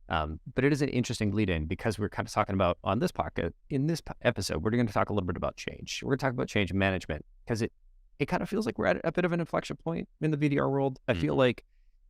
But it is an interesting lead in because we're kind of talking about on this pocket in this episode, we're going to talk a little bit about change. We're going to talk about change management because it kind of feels like we're at a bit of an inflection point in the VDR world. I feel like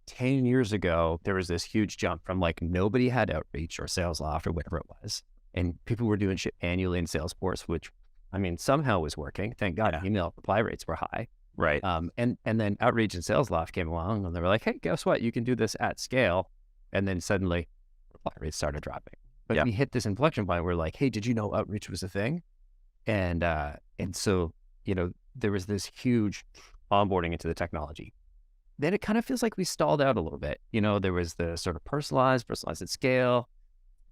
10 years ago, there was this huge jump from like nobody had Outreach or SalesLoft or whatever it was. And people were doing shit manually in Salesforce, which I mean, somehow was working. Thank God email reply rates were high. Right. And then Outreach and SalesLoft came along and they were like, hey, guess what? You can do this at scale. And then suddenly reply rates started dropping. But we hit this inflection point where like, hey, did you know Outreach was a thing? And so, there was this huge onboarding into the technology. Then it kind of feels like we stalled out a little bit. There was the sort of personalized at scale.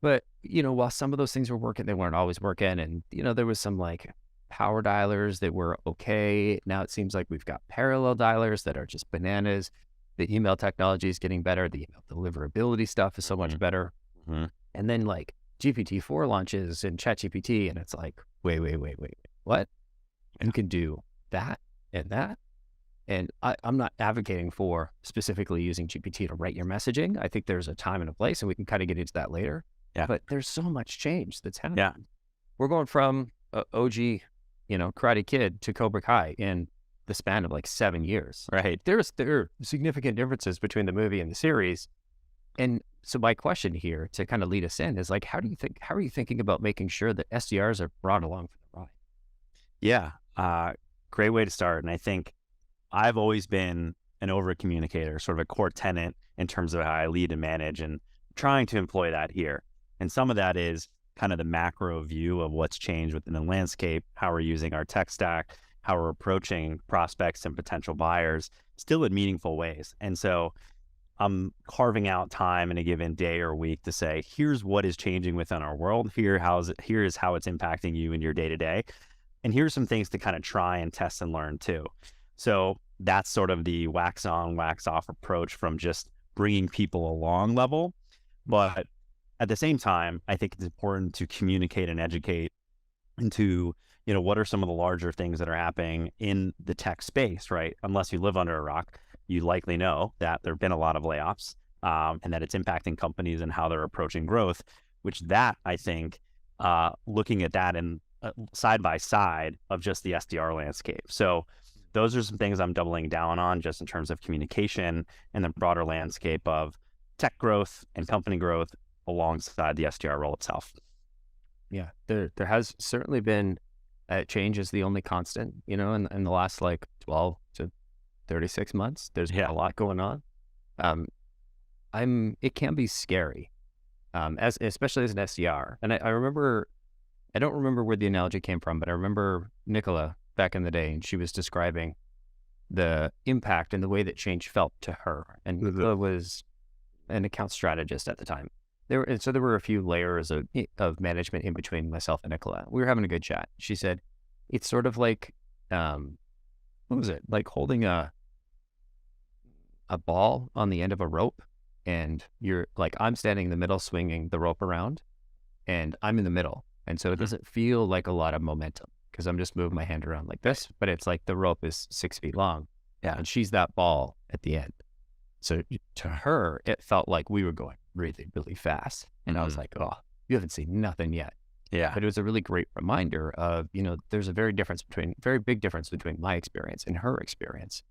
But, while some of those things were working, they weren't always working. And, there was some like power dialers that were okay. Now it seems like we've got parallel dialers that are just bananas. The email technology is getting better. The email deliverability stuff is so much better. And then like GPT-4 launches and ChatGPT, and it's like, wait, what? You can do that and that? And I'm not advocating for specifically using GPT to write your messaging. I think there's a time and a place, and we can kind of get into that later. Yeah. But there's so much change that's happening. Yeah. We're going from OG, Karate Kid to Cobra Kai in the span of like 7 years. Right. There are significant differences between the movie and the series. And so my question here to kind of lead us in is like, how are you thinking about making sure that SDRs are brought along for the ride? Yeah. Great way to start. And I think I've always been an over communicator, sort of a core tenet in terms of how I lead and manage, and trying to employ that here. And some of that is kind of the macro view of what's changed within the landscape, how we're using our tech stack, how we're approaching prospects and potential buyers still in meaningful ways. And so I'm carving out time in a given day or week to say, here's what is changing within our world. Here is how it's impacting you in your day to day. And here's some things to kind of try and test and learn too. So that's sort of the wax on, wax off approach from just bringing people along level. But at the same time, I think it's important to communicate and educate into, what are some of the larger things that are happening in the tech space, right? Unless you live under a rock, you likely know that there have been a lot of layoffs and that it's impacting companies and how they're approaching growth, which that I think, looking at that in side by side of just the SDR landscape. So those are some things I'm doubling down on just in terms of communication and the broader landscape of tech growth and company growth alongside the SDR role itself. Yeah, there has certainly been change is the only constant, in the last like 12 to 36 months. There's been a lot going on. It can be scary, especially as an SDR. And I don't remember where the analogy came from, but I remember Nicola back in the day, and she was describing the impact and the way that change felt to her. And Nicola was an account strategist at the time. There were a few layers of management in between myself and Nicola. We were having a good chat. She said, it's sort of like, what was it? Like holding a ball on the end of a rope, and you're like, I'm standing in the middle, swinging the rope around, and I'm in the middle. And so it doesn't feel like a lot of momentum because I'm just moving my hand around like this, but it's like the rope is 6 feet long. Yeah. And she's that ball at the end. So to her, it felt like we were going really, really fast. And I was like, oh, you haven't seen nothing yet. Yeah. But it was a really great reminder of, there's a very big difference between my experience and her experience.